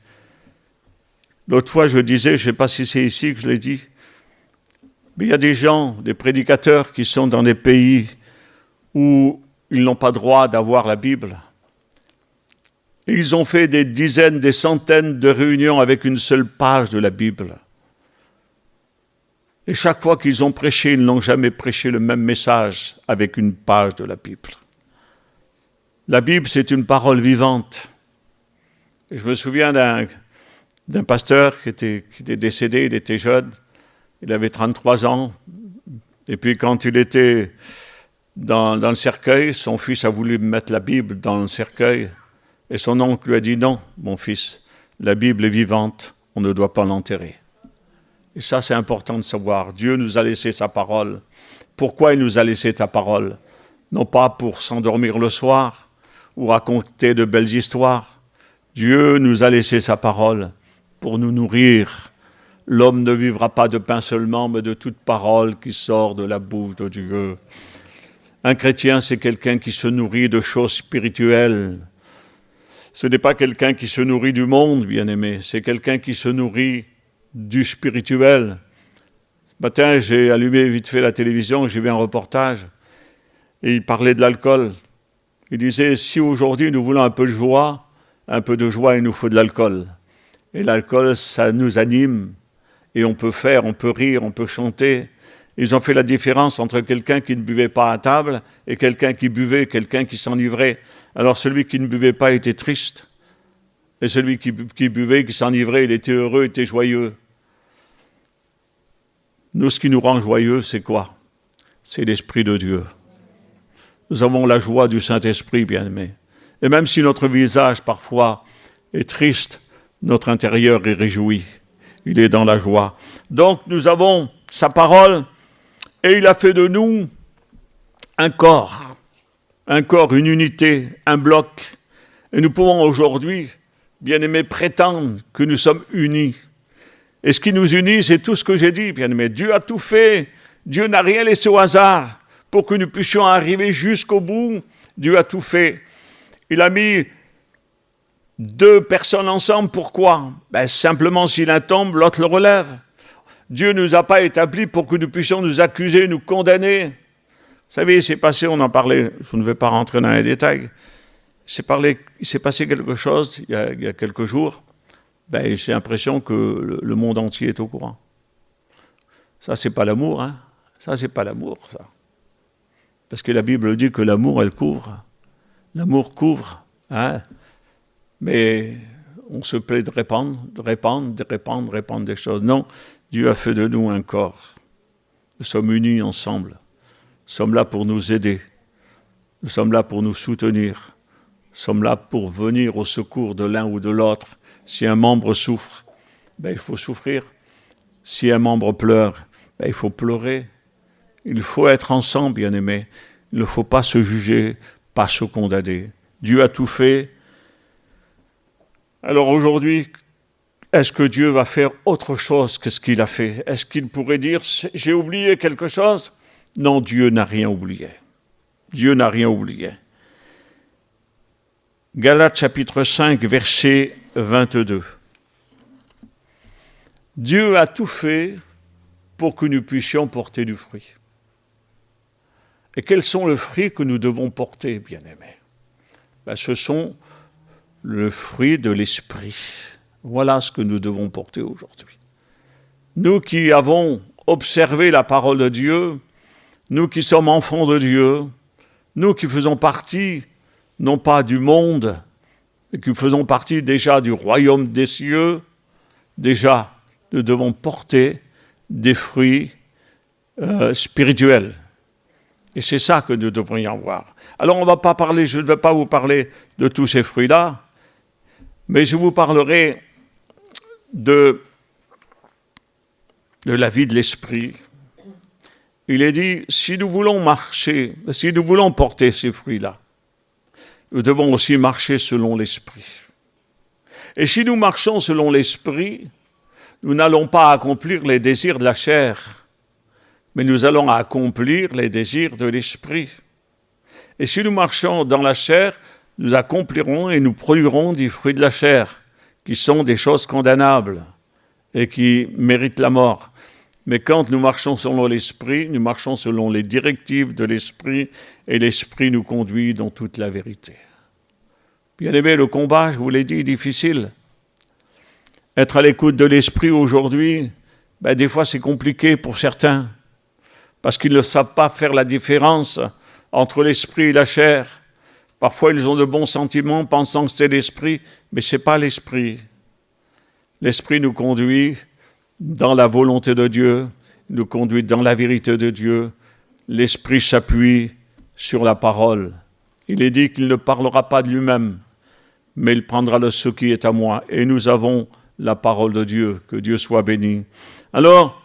L'autre fois, je disais, je ne sais pas si c'est ici que je l'ai dit, mais il y a des gens, des prédicateurs qui sont dans des pays où ils n'ont pas droit d'avoir la Bible. Et ils ont fait des dizaines, des centaines de réunions avec une seule page de la Bible. Et chaque fois qu'ils ont prêché, ils n'ont jamais prêché le même message avec une page de la Bible. La Bible, c'est une parole vivante. Et je me souviens d'un pasteur qui était décédé, il était jeune, il avait 33 ans. Et puis quand il était dans le cercueil, son fils a voulu mettre la Bible dans le cercueil. Et son oncle lui a dit, non, mon fils, la Bible est vivante, on ne doit pas l'enterrer. Et ça, c'est important de savoir. Dieu nous a laissé sa parole. Pourquoi il nous a laissé sa parole? Non pas pour s'endormir le soir ou raconter de belles histoires. Dieu nous a laissé sa parole pour nous nourrir. L'homme ne vivra pas de pain seulement, mais de toute parole qui sort de la bouche de Dieu. Un chrétien, c'est quelqu'un qui se nourrit de choses spirituelles. Ce n'est pas quelqu'un qui se nourrit du monde, bien-aimé, c'est quelqu'un qui se nourrit du spirituel. Ce matin, j'ai allumé vite fait la télévision, j'ai vu un reportage, et il parlait de l'alcool. Il disait, si aujourd'hui nous voulons un peu de joie, il nous faut de l'alcool. Et l'alcool, ça nous anime, et on peut rire, on peut chanter. Ils ont fait la différence entre quelqu'un qui ne buvait pas à table et quelqu'un qui buvait, quelqu'un qui s'enivrait. Alors celui qui ne buvait pas était triste, et celui qui buvait, qui s'enivrait, il était heureux, il était joyeux. Nous, ce qui nous rend joyeux, c'est quoi? C'est l'Esprit de Dieu. Nous avons la joie du Saint-Esprit, bien-aimé. Et même si notre visage, parfois, est triste, notre intérieur est réjoui. Il est dans la joie. Donc, nous avons sa parole, et il a fait de nous un corps, une unité, un bloc. Et nous pouvons aujourd'hui, bien-aimés, prétendre que nous sommes unis. Et ce qui nous unit, c'est tout ce que j'ai dit, bien-aimés. Dieu a tout fait. Dieu n'a rien laissé au hasard pour que nous puissions arriver jusqu'au bout. Dieu a tout fait. Il a mis deux personnes ensemble. Pourquoi? Simplement, si l'un tombe, l'autre le relève. Dieu ne nous a pas établis pour que nous puissions nous accuser, nous condamner. Vous savez, il s'est passé, on en parlait, je ne vais pas rentrer dans les détails, il s'est passé quelque chose il y a quelques jours. J'ai l'impression que le monde entier est au courant. Ça, c'est pas l'amour, hein. Ça, c'est pas l'amour, ça. Parce que la Bible dit que l'amour, elle couvre. L'amour couvre, hein. Mais on se plaît de répandre des choses. Non, Dieu a fait de nous un corps. Nous sommes unis ensemble. Nous sommes là pour nous aider. Nous sommes là pour nous soutenir. Nous sommes là pour venir au secours de l'un ou de l'autre. Si un membre souffre, il faut souffrir. Si un membre pleure, il faut pleurer. Il faut être ensemble, bien-aimés. Il ne faut pas se juger, pas se condamner. Dieu a tout fait. Alors aujourd'hui, est-ce que Dieu va faire autre chose que ce qu'il a fait? Est-ce qu'il pourrait dire, j'ai oublié quelque chose? Non, Dieu n'a rien oublié. Dieu n'a rien oublié. Galates chapitre 5, verset 22. Dieu a tout fait pour que nous puissions porter du fruit. Et quels sont les fruits que nous devons porter, bien-aimés? Ce sont le fruit de l'esprit. Voilà ce que nous devons porter aujourd'hui. Nous qui avons observé la parole de Dieu, nous qui sommes enfants de Dieu, nous qui faisons partie, non pas du monde, mais qui faisons partie déjà du royaume des cieux, déjà, nous devons porter des fruits spirituels. Et c'est ça que nous devrions avoir. Alors on ne va pas parler, je ne vais pas vous parler de tous ces fruits-là, mais je vous parlerai de la vie de l'esprit. Il est dit, si nous voulons marcher, si nous voulons porter ces fruits-là, nous devons aussi marcher selon l'esprit. Et si nous marchons selon l'esprit, nous n'allons pas accomplir les désirs de la chair, mais nous allons accomplir les désirs de l'esprit. Et si nous marchons dans la chair, nous accomplirons et nous produirons des fruits de la chair, qui sont des choses condamnables et qui méritent la mort. Mais quand nous marchons selon l'esprit, nous marchons selon les directives de l'esprit, et l'esprit nous conduit dans toute la vérité. Bien-aimés, le combat, je vous l'ai dit, est difficile. Être à l'écoute de l'esprit aujourd'hui, des fois c'est compliqué pour certains, parce qu'ils ne savent pas faire la différence entre l'esprit et la chair. Parfois, ils ont de bons sentiments, pensant que c'est l'esprit, mais ce n'est pas l'esprit. L'esprit nous conduit dans la volonté de Dieu, nous conduit dans la vérité de Dieu. L'esprit s'appuie sur la parole. Il est dit qu'il ne parlera pas de lui-même, mais il prendra de ce qui est à moi. Et nous avons la parole de Dieu, que Dieu soit béni. Alors,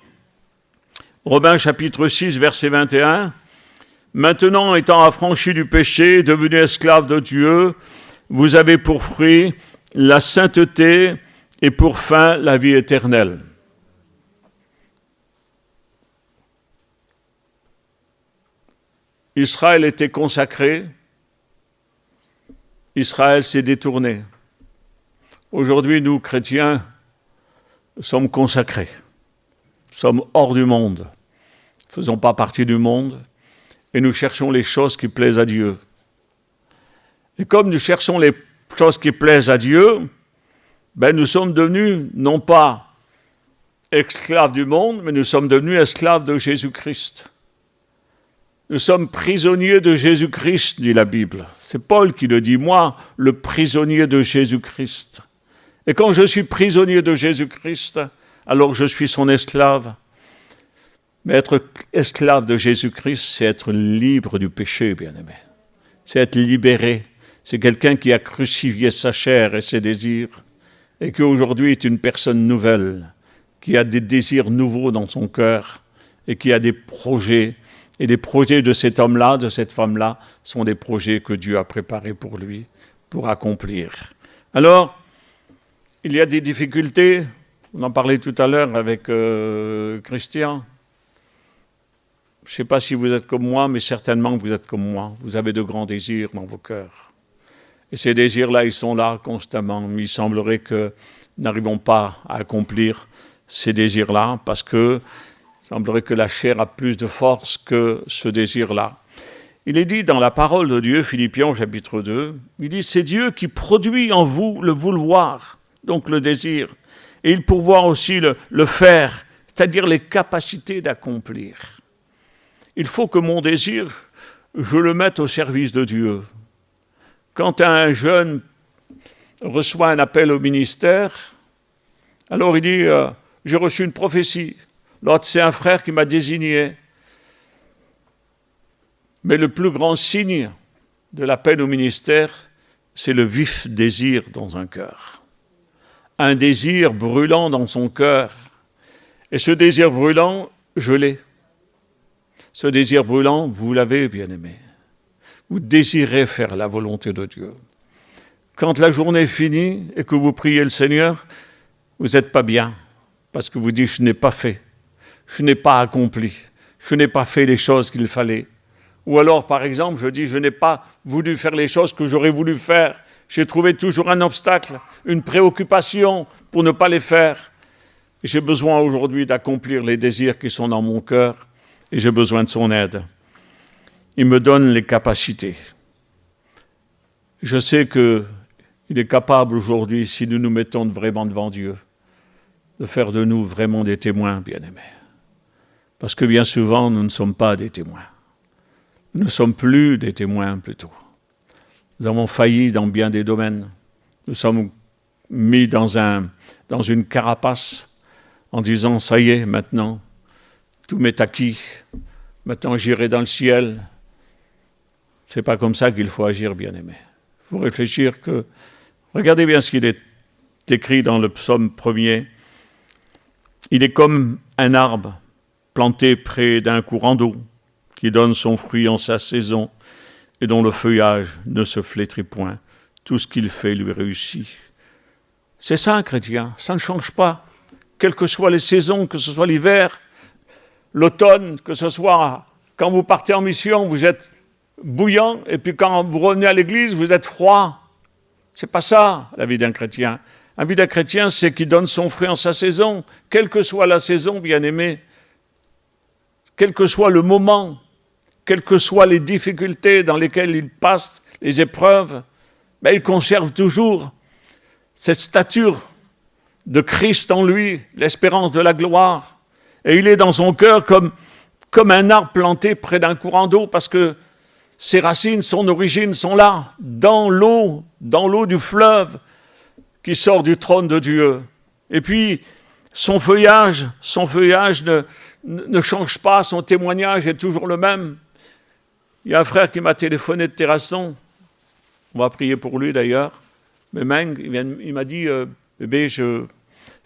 Romains chapitre 6, verset 21, « Maintenant, étant affranchis du péché, devenus esclaves de Dieu, vous avez pour fruit la sainteté et pour fin la vie éternelle. » Israël était consacré, Israël s'est détourné. Aujourd'hui, nous, chrétiens, sommes consacrés, sommes hors du monde, ne faisons pas partie du monde, et nous cherchons les choses qui plaisent à Dieu. Et comme nous cherchons les choses qui plaisent à Dieu, nous sommes devenus, non pas esclaves du monde, mais nous sommes devenus esclaves de Jésus-Christ. Nous sommes prisonniers de Jésus-Christ, dit la Bible. C'est Paul qui le dit, moi, le prisonnier de Jésus-Christ. Et quand je suis prisonnier de Jésus-Christ, alors je suis son esclave. Mais être esclave de Jésus-Christ, c'est être libre du péché, bien-aimé. C'est être libéré. C'est quelqu'un qui a crucifié sa chair et ses désirs, et qui aujourd'hui est une personne nouvelle, qui a des désirs nouveaux dans son cœur, et qui a des projets. Et les projets de cet homme-là, de cette femme-là, sont des projets que Dieu a préparés pour lui, pour accomplir. Alors, il y a des difficultés. On en parlait tout à l'heure avec Christian. Je ne sais pas si vous êtes comme moi, mais certainement vous êtes comme moi. Vous avez de grands désirs dans vos cœurs. Et ces désirs-là, ils sont là constamment. Mais il semblerait que nous n'arrivons pas à accomplir ces désirs-là parce que il semblerait que la chair a plus de force que ce désir-là. Il est dit dans la parole de Dieu, Philippiens chapitre 2, il dit « C'est Dieu qui produit en vous le vouloir », donc le désir, et il pourvoit aussi le faire, c'est-à-dire les capacités d'accomplir. il faut que mon désir, je le mette au service de Dieu. Quand un jeune reçoit un appel au ministère, alors il dit j'ai reçu une prophétie. L'autre, c'est un frère qui m'a désigné. Mais le plus grand signe de l'appel au ministère, c'est le vif désir dans un cœur. Un désir brûlant dans son cœur. Et ce désir brûlant, je l'ai. Ce désir brûlant, vous l'avez, bien-aimé. Vous désirez faire la volonté de Dieu. Quand la journée est finie et que vous priez le Seigneur, vous n'êtes pas bien, parce que vous dites, je n'ai pas fait, je n'ai pas accompli, je n'ai pas fait les choses qu'il fallait. Ou alors, par exemple, je dis, je n'ai pas voulu faire les choses que j'aurais voulu faire. J'ai trouvé toujours un obstacle, une préoccupation pour ne pas les faire. J'ai besoin aujourd'hui d'accomplir les désirs qui sont dans mon cœur et j'ai besoin de son aide. Il me donne les capacités. Je sais qu'il est capable aujourd'hui, si nous nous mettons vraiment devant Dieu, de faire de nous vraiment des témoins, bien-aimés. Parce que bien souvent, nous ne sommes pas des témoins. Nous ne sommes plus des témoins, plutôt. Nous avons failli dans bien des domaines. Nous sommes mis dans une carapace en disant, ça y est, maintenant, tout m'est acquis. Maintenant, j'irai dans le ciel. C'est pas comme ça qu'il faut agir, bien-aimé. Il faut réfléchir que... Regardez bien ce qu'il est écrit dans le psaume 1er. Il est comme un arbre planté près d'un courant d'eau qui donne son fruit en sa saison et dont le feuillage ne se flétrit point. Tout ce qu'il fait lui réussit. C'est ça un chrétien, ça ne change pas. Quelles que soient les saisons, que ce soit l'hiver, l'automne, que ce soit quand vous partez en mission, vous êtes bouillant, et puis quand vous revenez à l'église, vous êtes froid. C'est pas ça, la vie d'un chrétien. La vie d'un chrétien, c'est qu'il donne son fruit en sa saison, quelle que soit la saison, bien-aimé, quel que soit le moment, quelles que soient les difficultés dans lesquelles il passe, les épreuves, ben, il conserve toujours cette stature de Christ en lui, l'espérance de la gloire. Et il est dans son cœur comme un arbre planté près d'un courant d'eau, parce que ses racines, son origine sont là, dans l'eau du fleuve qui sort du trône de Dieu. Et puis, son feuillage ne change pas, son témoignage est toujours le même. Il y a un frère qui m'a téléphoné de Terrasson, on va prier pour lui d'ailleurs, mais Meng, il m'a dit, bébé, je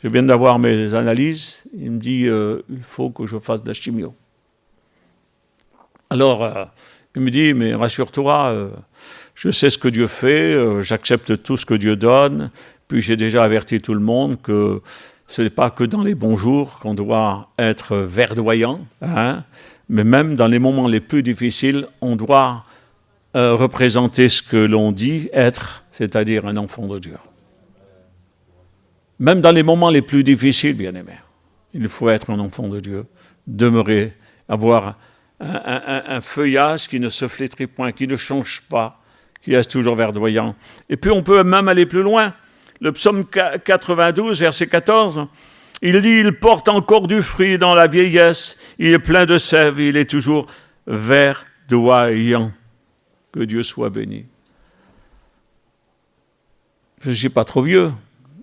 viens d'avoir mes analyses, il me dit, il faut que je fasse de la chimio. Alors, il me dit, mais rassure-toi, je sais ce que Dieu fait, j'accepte tout ce que Dieu donne, puis j'ai déjà averti tout le monde que ce n'est pas que dans les bons jours qu'on doit être verdoyant, hein, mais même dans les moments les plus difficiles, on doit représenter ce que l'on dit être, c'est-à-dire un enfant de Dieu. Même dans les moments les plus difficiles, bien-aimés, il faut être un enfant de Dieu, demeurer, avoir un feuillage qui ne se flétrit point, qui ne change pas, qui reste toujours verdoyant. Et puis on peut même aller plus loin. Le psaume 92, verset 14, il dit, il porte encore du fruit dans la vieillesse, il est plein de sève, il est toujours verdoyant. Que Dieu soit béni. Je ne suis pas trop vieux.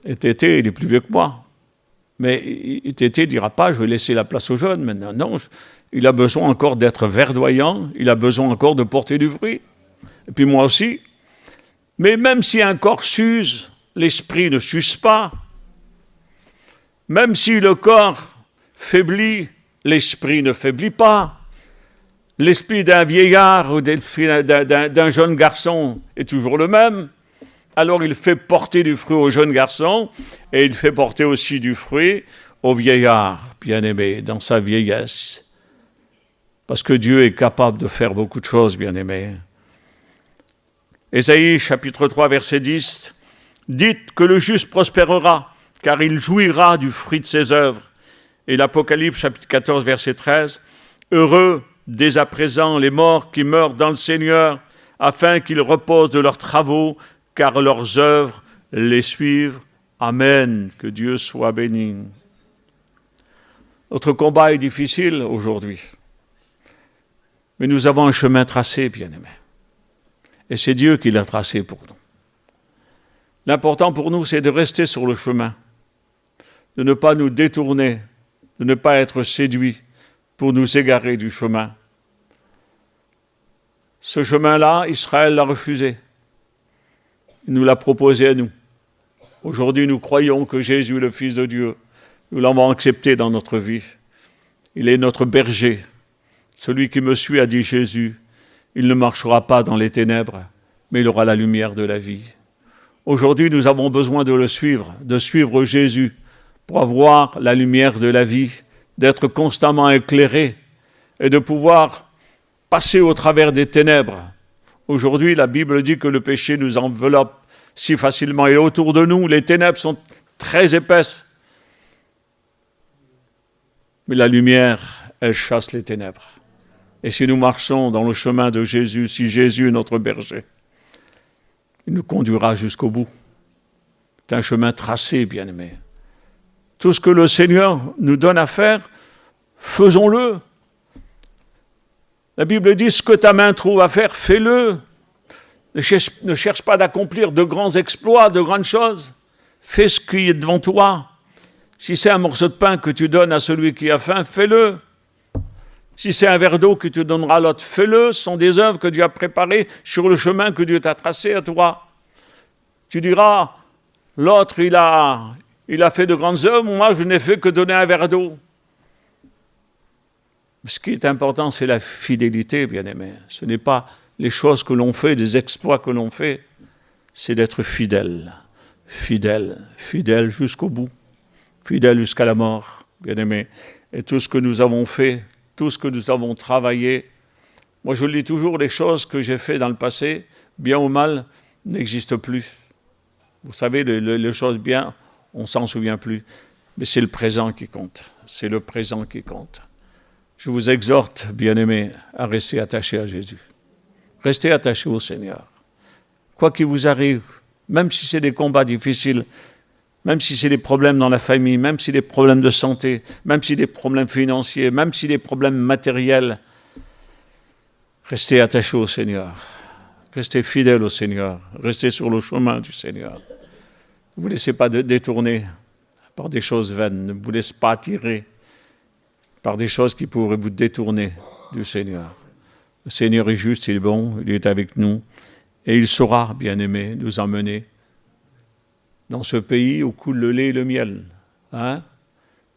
Et Tété, il est plus vieux que moi. Mais Tété ne dira pas, je vais laisser la place aux jeunes. Maintenant, non, il a besoin encore d'être verdoyant, il a besoin encore de porter du fruit. Et puis moi aussi. Mais même si un corps s'use, l'esprit ne s'use pas. Même si le corps faiblit, l'esprit ne faiblit pas. L'esprit d'un vieillard ou d'un jeune garçon est toujours le même. Alors il fait porter du fruit au jeune garçon et il fait porter aussi du fruit au vieillard, bien-aimé, dans sa vieillesse. Parce que Dieu est capable de faire beaucoup de choses, bien-aimé. Ésaïe, chapitre 3, verset 10. « Dites que le juste prospérera, car il jouira du fruit de ses œuvres. » Et l'Apocalypse, chapitre 14, verset 13. « Heureux dès à présent les morts qui meurent dans le Seigneur, afin qu'ils reposent de leurs travaux, car leurs œuvres les suivent. Amen. » Que Dieu soit béni. Notre combat est difficile aujourd'hui. Mais nous avons un chemin tracé, bien-aimés. Et c'est Dieu qui l'a tracé pour nous. L'important pour nous, c'est de rester sur le chemin, de ne pas nous détourner, de ne pas être séduits pour nous égarer du chemin. Ce chemin-là, Israël l'a refusé. Il nous l'a proposé à nous. Aujourd'hui, nous croyons que Jésus est le Fils de Dieu. Nous l'avons accepté dans notre vie. Il est notre berger. Celui qui me suit, a dit Jésus, il ne marchera pas dans les ténèbres, mais il aura la lumière de la vie. Aujourd'hui, nous avons besoin de le suivre, de suivre Jésus pour avoir la lumière de la vie, d'être constamment éclairé et de pouvoir passer au travers des ténèbres. Aujourd'hui, la Bible dit que le péché nous enveloppe si facilement et autour de nous, les ténèbres sont très épaisses. Mais la lumière, elle chasse les ténèbres. Et si nous marchons dans le chemin de Jésus, si Jésus est notre berger, il nous conduira jusqu'au bout. C'est un chemin tracé, bien-aimés. Tout ce que le Seigneur nous donne à faire, faisons-le. La Bible dit, ce que ta main trouve à faire, fais-le. Ne cherche pas d'accomplir de grands exploits, de grandes choses. Fais ce qui est devant toi. Si c'est un morceau de pain que tu donnes à celui qui a faim, fais-le. Si c'est un verre d'eau que tu donneras à l'autre, fais-le. Ce sont des œuvres que Dieu a préparées sur le chemin que Dieu t'a tracé à toi. Tu diras, l'autre, il a fait de grandes œuvres, moi, je n'ai fait que donner un verre d'eau. Ce qui est important, c'est la fidélité, bien-aimés. Ce n'est pas les choses que l'on fait, des exploits que l'on fait, c'est d'être fidèle, fidèle, fidèle jusqu'au bout, fidèle jusqu'à la mort, bien-aimés. Et tout ce que nous avons fait, tout ce que nous avons travaillé, moi je le dis toujours, les choses que j'ai fait dans le passé, bien ou mal, n'existent plus. Vous savez, les choses bien, on ne s'en souvient plus. Mais c'est le présent qui compte, c'est le présent qui compte. Je vous exhorte, bien-aimés, à rester attachés à Jésus. Restez attachés au Seigneur. Quoi qu'il vous arrive, même si c'est des combats difficiles, même si c'est des problèmes dans la famille, même si c'est des problèmes de santé, même si c'est des problèmes financiers, même si c'est des problèmes matériels, restez attachés au Seigneur. Restez fidèles au Seigneur. Restez sur le chemin du Seigneur. Ne vous laissez pas détourner par des choses vaines. Ne vous laissez pas attirer par des choses qui pourraient vous détourner du Seigneur. Le Seigneur est juste, il est bon, il est avec nous. Et il saura, bien-aimés, nous emmener dans ce pays où coule le lait et le miel. Hein?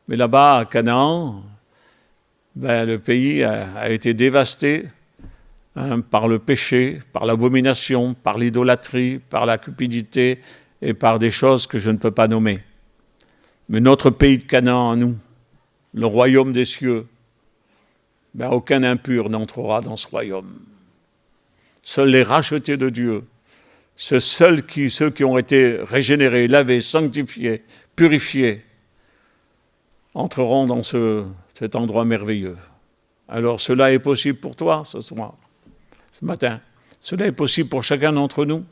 Mais là-bas, à Canaan, le pays a été dévasté par le péché, par l'abomination, par l'idolâtrie, par la cupidité et par des choses que je ne peux pas nommer. Mais notre pays de Canaan, nous, le royaume des cieux, aucun impur n'entrera dans ce royaume. Seuls les rachetés de Dieu, ceux qui ont été régénérés, lavés, sanctifiés, purifiés, entreront dans cet endroit merveilleux. Alors cela est possible pour toi ce soir, ce matin. Cela est possible pour chacun d'entre nous.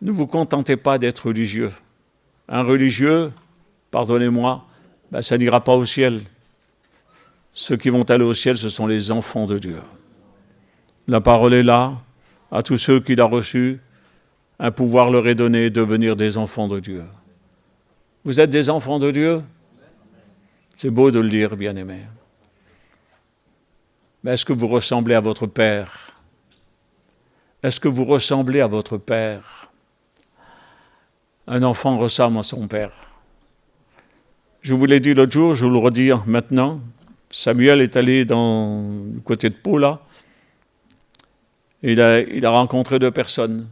Ne vous contentez pas d'être religieux. Un religieux, pardonnez-moi, ça n'ira pas au ciel. Ceux qui vont aller au ciel, ce sont les enfants de Dieu. La parole est là, à tous ceux qui l'ont reçu, un pouvoir leur est donné de devenir des enfants de Dieu. Vous êtes des enfants de Dieu? C'est beau de le dire, bien-aimés. Mais est-ce que vous ressemblez à votre Père? Est-ce que vous ressemblez à votre Père? Un enfant ressemble à son Père. Je vous l'ai dit l'autre jour, je vous le redis maintenant. Samuel est allé du côté de Pau, là. Il a rencontré 2 personnes.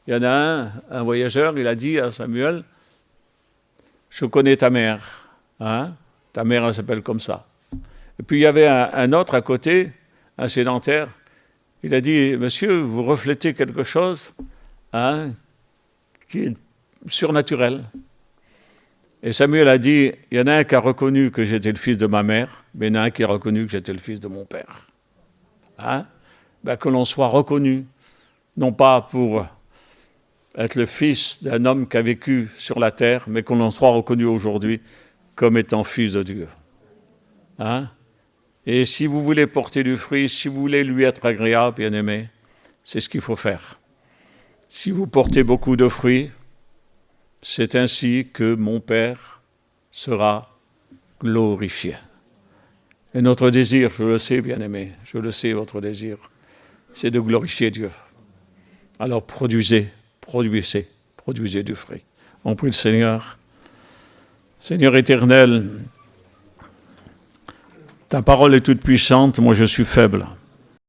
Il y en a un voyageur, il a dit à Samuel, « Je connais ta mère. Hein? Ta mère, elle s'appelle comme ça. » Et puis il y avait un autre à côté, un sédentaire. Il a dit, « Monsieur, vous reflétez quelque chose qui est surnaturel. » Et Samuel a dit, il y en a un qui a reconnu que j'étais le fils de ma mère, mais il y en a un qui a reconnu que j'étais le fils de mon père. Que l'on soit reconnu, non pas pour être le fils d'un homme qui a vécu sur la terre, mais qu'on en soit reconnu aujourd'hui comme étant fils de Dieu. Et si vous voulez porter du fruit, si vous voulez lui être agréable, bien-aimé, c'est ce qu'il faut faire. Si vous portez beaucoup de fruits, c'est ainsi que mon Père sera glorifié. Et notre désir, je le sais, bien-aimé, je le sais, votre désir, c'est de glorifier Dieu. Alors produisez du fruit. On prie le Seigneur. Seigneur éternel, ta parole est toute puissante, moi je suis faible.